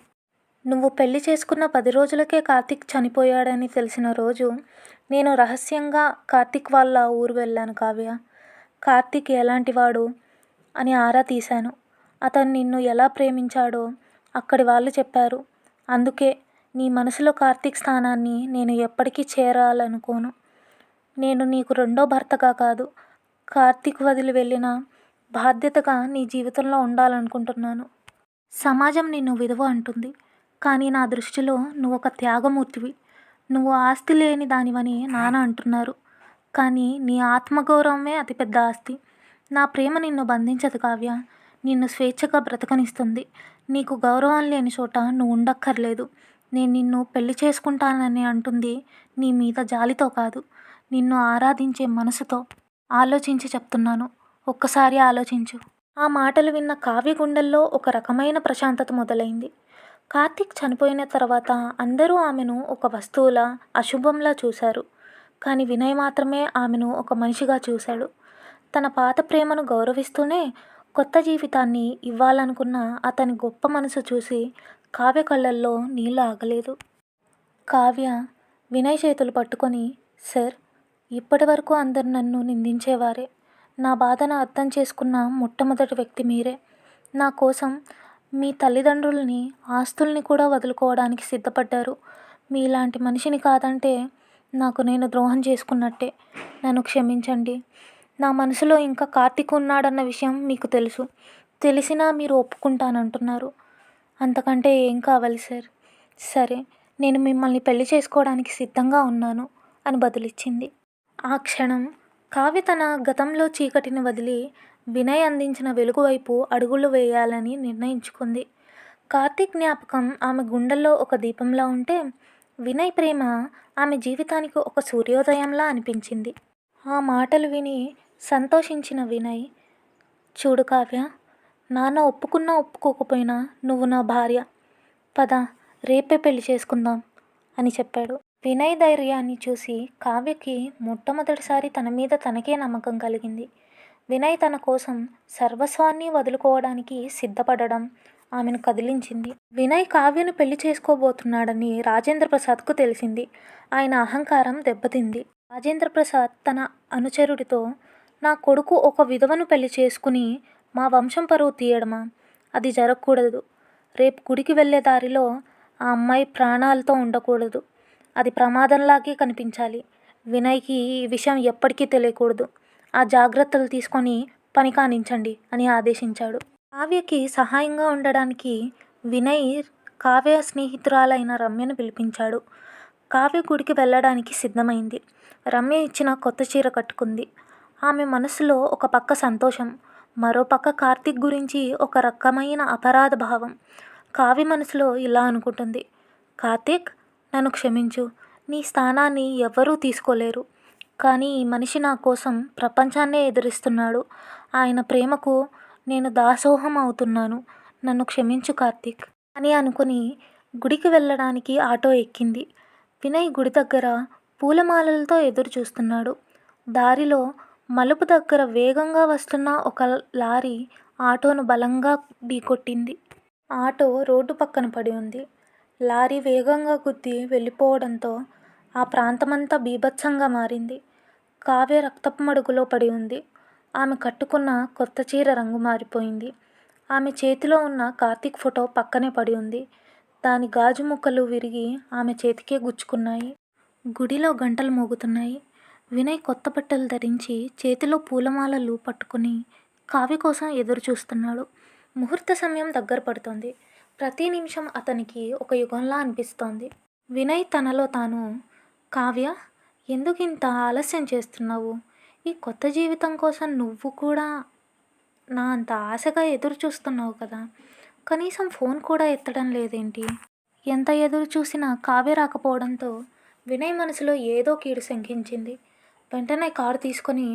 నువ్వు పెళ్లి చేసుకున్న 10 రోజులకే కార్తీక్ చనిపోయాడని తెలిసిన రోజు నేను రహస్యంగా కార్తీక్ వాళ్ళ ఊరు వెళ్ళాను కావ్య. కార్తీక్ ఎలాంటివాడు అని ఆరా తీశాను. అతను నిన్ను ఎలా ప్రేమించాడో అక్కడి వాళ్ళు చెప్పారు. అందుకే నీ మనసులో కార్తీక్ స్థానాన్ని నేను ఎప్పటికీ చేరాలనుకోను. నేను నీకు రెండో భర్తగా కాదు, కార్తీక్ వదిలి వెళ్ళిన బాధ్యతగా నీ జీవితంలో ఉండాలనుకుంటున్నాను. సమాజం నిన్ను విధవ అంటుంది. కానీ నా దృష్టిలో నువ్వొక త్యాగమూర్తివి. నువ్వు ఆస్తి లేని దానివని నాన్న అంటున్నారు. కానీ నీ ఆత్మగౌరవమే అతిపెద్ద ఆస్తి. నా ప్రేమ నిన్ను బంధించదు కావ్య. నిన్ను స్వేచ్ఛగా బ్రతకనిస్తుంది. నీకు గౌరవం లేని చోట నువ్వు ఉండక్కర్లేదు. నేను నిన్ను పెళ్లి చేసుకుంటానని అంటుంది నీ మీద జాలితో కాదు, నిన్ను ఆరాధించే మనసుతో. ఆలోచించి చెప్తున్నాను. ఒక్కసారి ఆలోచించు. ఆ మాటలు విన్న కావ్య గుండెల్లో ఒక రకమైన ప్రశాంతత మొదలైంది. కార్తీక్ చనిపోయిన తర్వాత అందరూ ఆమెను ఒక వస్తువులా, అశుభంలా చూశారు. కానీ వినయ్ మాత్రమే ఆమెను ఒక మనిషిగా చూశాడు. తన పాత ప్రేమను గౌరవిస్తూనే కొత్త జీవితాన్ని ఇవ్వాలనుకున్న అతని గొప్ప మనసు చూసి కావ్య కళ్ళల్లో నీళ్ళు ఆగలేదు. కావ్య వినయ్ చేతులు పట్టుకొని, సార్, ఇప్పటి వరకు అందరు నన్ను నిందించేవారే. నా బాధను అర్థం చేసుకున్న మొట్టమొదటి వ్యక్తి మీరే. నా కోసం మీ తల్లిదండ్రుల్ని, ఆస్తుల్ని కూడా వదులుకోవడానికి సిద్ధపడ్డారు. మీలాంటి మనిషిని కాదంటే నాకు నేను ద్రోహం చేసుకున్నట్టే. నన్ను క్షమించండి. నా మనసులో ఇంకా కార్తీక్ ఉన్నాడన్న విషయం మీకు తెలుసు. తెలిసినా మీరు ఒప్పుకుంటానంటున్నారు. అంతకంటే ఏం కావాలి సార్? సరే, నేను మిమ్మల్ని పెళ్లి చేసుకోవడానికి సిద్ధంగా ఉన్నాను అని బదులిచ్చింది. ఆ క్షణం కావ్య తన గతంలో చీకటిని వదిలి వినయ్ అందించిన వెలుగు వైపు అడుగులు వేయాలని నిర్ణయించుకుంది. కార్తీక్ జ్ఞాపకం ఆమె గుండెల్లో ఒక దీపంలా ఉంటే, వినయ్ ప్రేమ ఆమె జీవితానికి ఒక సూర్యోదయంలా అనిపించింది. ఆ మాటలు విని సంతోషించిన వినయ్, చూడు కావ్య, నాన్న ఒప్పుకున్నా ఒప్పుకోకపోయినా నువ్వు నా భార్య. పద, రేపే పెళ్లి చేసుకుందాం అని చెప్పాడు. వినయ్ ధైర్యాన్ని చూసి కావ్యకి మొట్టమొదటిసారి తన మీద తనకే నమ్మకం కలిగింది. వినయ్ తన కోసం సర్వస్వాన్ని వదులుకోవడానికి సిద్ధపడడం ఆమెను కదిలించింది. వినయ్ కావ్యను పెళ్లి చేసుకోబోతున్నాడని రాజేంద్ర ప్రసాద్కు తెలిసింది. ఆయన అహంకారం దెబ్బతింది. రాజేంద్ర ప్రసాద్ తన అనుచరుడితో, నా కొడుకు ఒక విధవను పెళ్లి చేసుకుని మా వంశం పరువు తీయడమా? అది జరగకూడదు. రేపు గుడికి వెళ్ళే దారిలో ఆ అమ్మాయి ప్రాణాలతో ఉండకూడదు. అది ప్రమాదంలాగే కనిపించాలి. వినయ్కి ఈ విషయం ఎప్పటికీ తెలియకూడదు. ఆ జాగ్రత్తలు తీసుకొని పని కానించండి అని ఆదేశించాడు. కావ్యకి సహాయంగా ఉండడానికి వినయ్ కావ్య స్నేహితురాలైన రమ్యను పిలిపించాడు. కావ్య గుడికి వెళ్ళడానికి సిద్ధమైంది. రమ్య ఇచ్చిన కొత్త చీర కట్టుకుంది. ఆమె మనసులో ఒక పక్క సంతోషం, మరో పక్క కార్తీక్ గురించి ఒక రకమైన అపరాధ భావం. కావ్య మనసులో ఇలా అనుకుంటుంది, కార్తీక్, నన్ను క్షమించు. నీ స్థానాన్ని ఎవ్వరూ తీసుకోలేరు. కానీ ఈ మనిషి నా కోసం ప్రపంచాన్నే ఎదురిస్తున్నాడు. ఆయన ప్రేమకు నేను దాసోహం అవుతున్నాను. నన్ను క్షమించు కార్తీక్ అని అనుకుని గుడికి వెళ్ళడానికి ఆటో ఎక్కింది. వినయ్ గుడి దగ్గర పూలమాలలతో ఎదురు చూస్తున్నాడు. దారిలో మలుపు దగ్గర వేగంగా వస్తున్న ఒక లారీ ఆటోను బలంగా ఢీకొట్టింది. ఆటో రోడ్డు పక్కన పడి ఉంది. లారీ వేగంగా గుద్ది వెళ్ళిపోవడంతో ఆ ప్రాంతమంతా బీభత్సంగా మారింది. కావ్య రక్తపు మడుగులో పడి ఉంది. ఆమె కట్టుకున్న కొత్త చీర రంగు మారిపోయింది. ఆమె చేతిలో ఉన్న కార్తీక్ ఫోటో పక్కనే పడి ఉంది. దాని గాజు ముక్కలు విరిగి ఆమె చేతికే గుచ్చుకున్నాయి. గుడిలో గంటలు మోగుతున్నాయి. వినయ్ కొత్త బట్టలు ధరించి చేతిలో పూలమాలలు పట్టుకుని కావ్య కోసం ఎదురు చూస్తున్నాడు. ముహూర్త సమయం దగ్గర పడుతోంది. ప్రతి నిమిషం అతనికి ఒక యుగంలా అనిపిస్తోంది. వినయ్ తనలో తాను, కావ్య, ఎందుకు ఇంత ఆలస్యం చేస్తున్నావు? ఈ కొత్త జీవితం కోసం నువ్వు కూడా నా అంత ఆశగా ఎదురు చూస్తున్నావు కదా. కనీసం ఫోన్ కూడా ఎత్తడం లేదేంటి? ఎంత ఎదురు చూసినా కావ్య రాకపోవడంతో వినయ్ మనసులో ఏదో కీడు శంకించింది. వెంటనే కారు తీసుకొని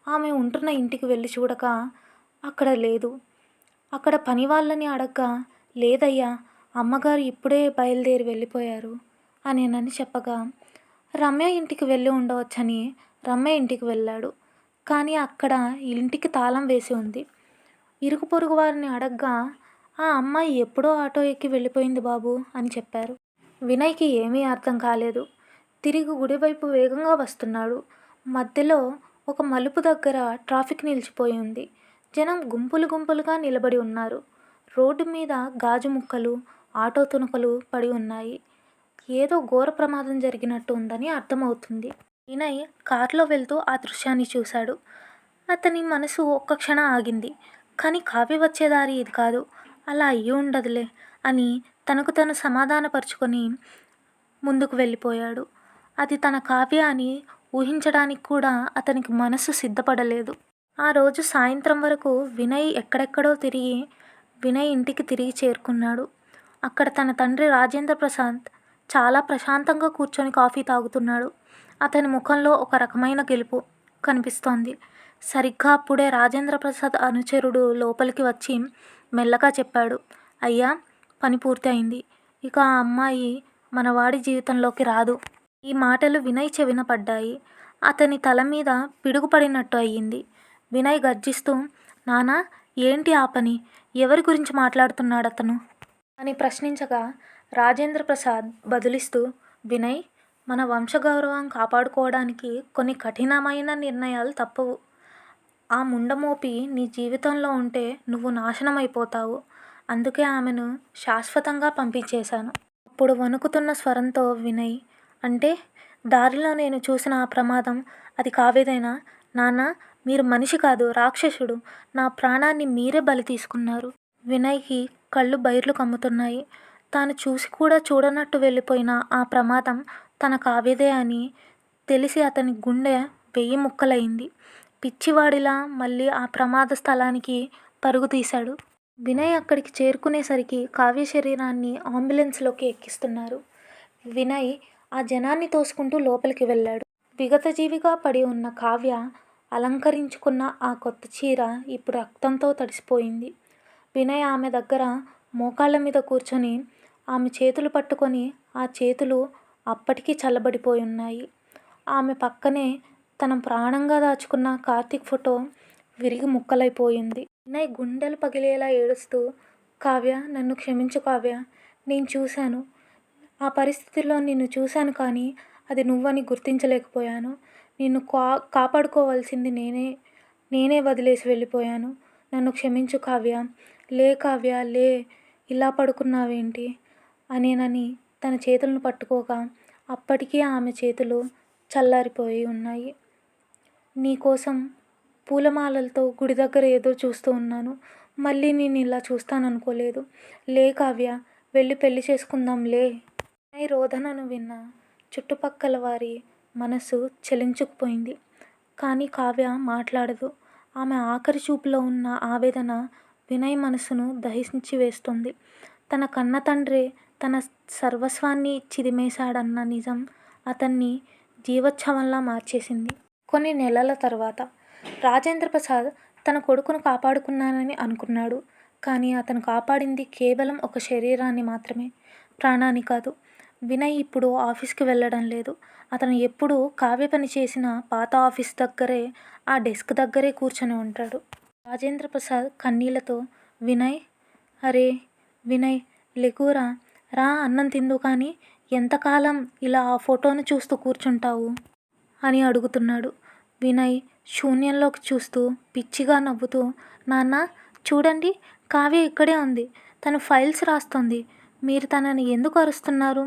ఆమె ఉంటున్న ఇంటికి వెళ్ళి చూడగా అక్కడ లేదు. అక్కడ పని వాళ్ళని అడగ్గా, లేదయ్యా, అమ్మగారు ఇప్పుడే బయలుదేరి వెళ్ళిపోయారు అని చెప్పగా, రమ్య ఇంటికి వెళ్ళి ఉండవచ్చని రమ్య ఇంటికి వెళ్ళాడు. కానీ అక్కడ ఇంటికి తాళం వేసి ఉంది. ఇరుగు పొరుగు వారిని అడగ్గా, ఆ అమ్మాయి ఎప్పుడో ఆటో ఎక్కి వెళ్ళిపోయింది బాబు అని చెప్పారు. వినయ్కి ఏమీ అర్థం కాలేదు. తిరిగి గుడివైపు వేగంగా వస్తున్నాడు. మధ్యలో ఒక మలుపు దగ్గర ట్రాఫిక్ నిలిచిపోయి ఉంది. జనం గుంపులు గుంపులుగా నిలబడి ఉన్నారు. రోడ్డు మీద గాజు ముక్కలు, ఆటో తునకలు పడి ఉన్నాయి. ఏదో ఘోర ప్రమాదం జరిగినట్టు ఉందని అర్థమవుతుంది. వినయ్ కారులో వెళ్తూ ఆ దృశ్యాన్ని చూశాడు. అతని మనసు ఒక్క క్షణం ఆగింది. కానీ కావ్య వచ్చే దారి ఇది కాదు. అలా అయ్యి ఉండదులే అని తనకు తను సమాధానపరుచుకొని ముందుకు వెళ్ళిపోయాడు. అది తన కావ్య అని ఊహించడానికి కూడా అతనికి మనసు సిద్ధపడలేదు. ఆ రోజు సాయంత్రం వరకు వినయ్ ఎక్కడెక్కడో తిరిగి వినయ్ ఇంటికి తిరిగి చేరుకున్నాడు. అక్కడ తన తండ్రి రాజేంద్ర ప్రసాద్ చాలా ప్రశాంతంగా కూర్చొని కాఫీ తాగుతున్నాడు. అతని ముఖంలో ఒక రకమైన గెలుపు కనిపిస్తోంది. సరిగ్గా అప్పుడే రాజేంద్ర ప్రసాద్ అనుచరుడు లోపలికి వచ్చి మెల్లగా చెప్పాడు, అయ్యా, పని పూర్తి అయింది. ఇక ఆ అమ్మాయి మనవాడి జీవితంలోకి రాదు. ఈ మాటలు వినయ్ చెవిన పడ్డాయి. అతని తల మీద పిడుగుపడినట్టు అయ్యింది. వినయ్ గర్జిస్తూ, నానా, ఏంటి ఆ పని? ఎవరి గురించి మాట్లాడుతున్నాడతను అని ప్రశ్నించగా రాజేంద్ర ప్రసాద్ బదులిస్తూ, వినయ్, మన వంశగౌరవం కాపాడుకోవడానికి కొన్ని కఠినమైన నిర్ణయాలు తప్పవు. ఆ ముండమోపి నీ జీవితంలో ఉంటే నువ్వు నాశనమైపోతావు. అందుకే ఆమెను శాశ్వతంగా పంపించేశాను. అప్పుడు వణుకుతున్న స్వరంతో వినయ్, అంటే దారిలో నేను చూసిన ఆ ప్రమాదం అది కావ్యదేనా? నాన్న, మీరు మనిషి కాదు, రాక్షసుడు. నా ప్రాణాన్ని మీరే బలి తీసుకున్నారు. వినయ్కి కళ్ళు బైర్లు కమ్ముతున్నాయి. తాను చూసి కూడా చూడనట్టు వెళ్ళిపోయిన ఆ ప్రమాదం తన కావ్యదే అని తెలిసి అతని గుండె 1000 ముక్కలైంది. పిచ్చివాడిలా మళ్ళీ ఆ ప్రమాద స్థలానికి పరుగు తీశాడు. వినయ్ అక్కడికి చేరుకునేసరికి కావ్య శరీరాన్ని అంబులెన్స్లోకి ఎక్కిస్తున్నారు. వినయ్ ఆ జనాన్ని తోసుకుంటూ లోపలికి వెళ్ళాడు. విగతజీవిగా పడి ఉన్న కావ్య అలంకరించుకున్న ఆ కొత్త చీర ఇప్పుడు రక్తంతో తడిసిపోయింది. వినయ్ ఆమె దగ్గర మోకాళ్ళ మీద కూర్చొని ఆమె చేతులు పట్టుకొని ఆ చేతులు అప్పటికీ చల్లబడిపోయి ఉన్నాయి. ఆమె పక్కనే తన ప్రాణంగా దాచుకున్న కార్తీక్ ఫోటో విరిగి ముక్కలైపోయింది. వినయ్ గుండెలు పగిలేలా ఏడుస్తూ, కావ్య, నన్ను క్షమించు కావ్య. నేను చూశాను, ఆ పరిస్థితిలో నిన్ను చూశాను, కానీ అది నువ్వని గుర్తించలేకపోయాను. నిన్ను కాపాడుకోవాల్సింది నేనే వదిలేసి వెళ్ళిపోయాను. నన్ను క్షమించు కావ్య. లే కావ్య, లే, ఇలా పడుకున్నావేంటి అనేనని తన చేతులను పట్టుకోగా అప్పటికీ ఆమె చేతులు చల్లారిపోయి ఉన్నాయి. నీకోసం పూలమాలలతో గుడి దగ్గర ఎదురు చూస్తూ ఉన్నాను. మళ్ళీ నేను ఇలా చూస్తాననుకోలేదు. లే కావ్య, వెళ్ళి పెళ్లి చేసుకుందాం, లే. వినయ్ రోదనను విన్న చుట్టుపక్కల వారి మనసు చలించుకుపోయింది. కానీ కావ్య మాట్లాడదు. ఆమె ఆఖరి చూపులో ఉన్న ఆవేదన వినయ్ మనసును దహించి వేస్తుంది. తన కన్న తండ్రి తన సర్వస్వాన్ని చిదిమేశాడన్న నిజం అతన్ని జీవోత్సవంలా మార్చేసింది. కొన్ని నెలల తర్వాత రాజేంద్ర ప్రసాద్ తన కొడుకును కాపాడుకున్నానని అనుకున్నాడు. కానీ అతను కాపాడింది కేవలం ఒక శరీరాన్ని మాత్రమే, ప్రాణాన్ని కాదు. వినయ్ ఇప్పుడు ఆఫీస్కి వెళ్ళడం లేదు. అతను ఎప్పుడూ కావ్య పని చేసిన పాత ఆఫీస్ దగ్గరే, ఆ డెస్క్ దగ్గరే కూర్చొని ఉంటాడు. రాజేంద్ర ప్రసాద్ కన్నీళ్లతో, వినయ్, అరే వినయ్, లెగురా, రా, అన్నం తిందు కానీ, ఎంతకాలం ఇలా ఆ ఫోటోను చూస్తూ కూర్చుంటావు అని అడుగుతున్నాడు. వినయ్ శూన్యంలోకి చూస్తూ పిచ్చిగా నవ్వుతూ, నాన్న, చూడండి, కావ్య ఇక్కడే ఉంది. తను ఫైల్స్ రాస్తోంది. మీరు తనని ఎందుకు అరుస్తున్నారు?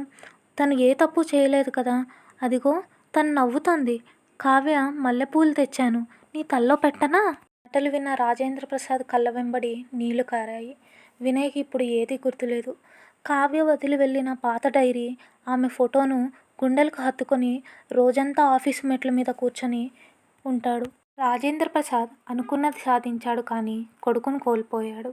తను ఏ తప్పు చేయలేదు కదా. అదిగో తను నవ్వుతోంది. కావ్య, మల్లెపూలు తెచ్చాను, నీ తల్లో పెట్టనా? మాటలు విన్న రాజేంద్ర ప్రసాద్ కళ్ళ వెంబడి నీళ్లు కారాయి. వినయ్కి ఇప్పుడు ఏదీ గుర్తులేదు. కావ్య వదిలి వెళ్ళిన పాత డైరీ, ఆమె ఫోటోను గుండెలకు హత్తుకొని రోజంతా ఆఫీసు మెట్ల మీద కూర్చొని ఉంటాడు. రాజేంద్ర ప్రసాద్ అనుకున్నది సాధించాడు, కానీ కొడుకును కోల్పోయాడు.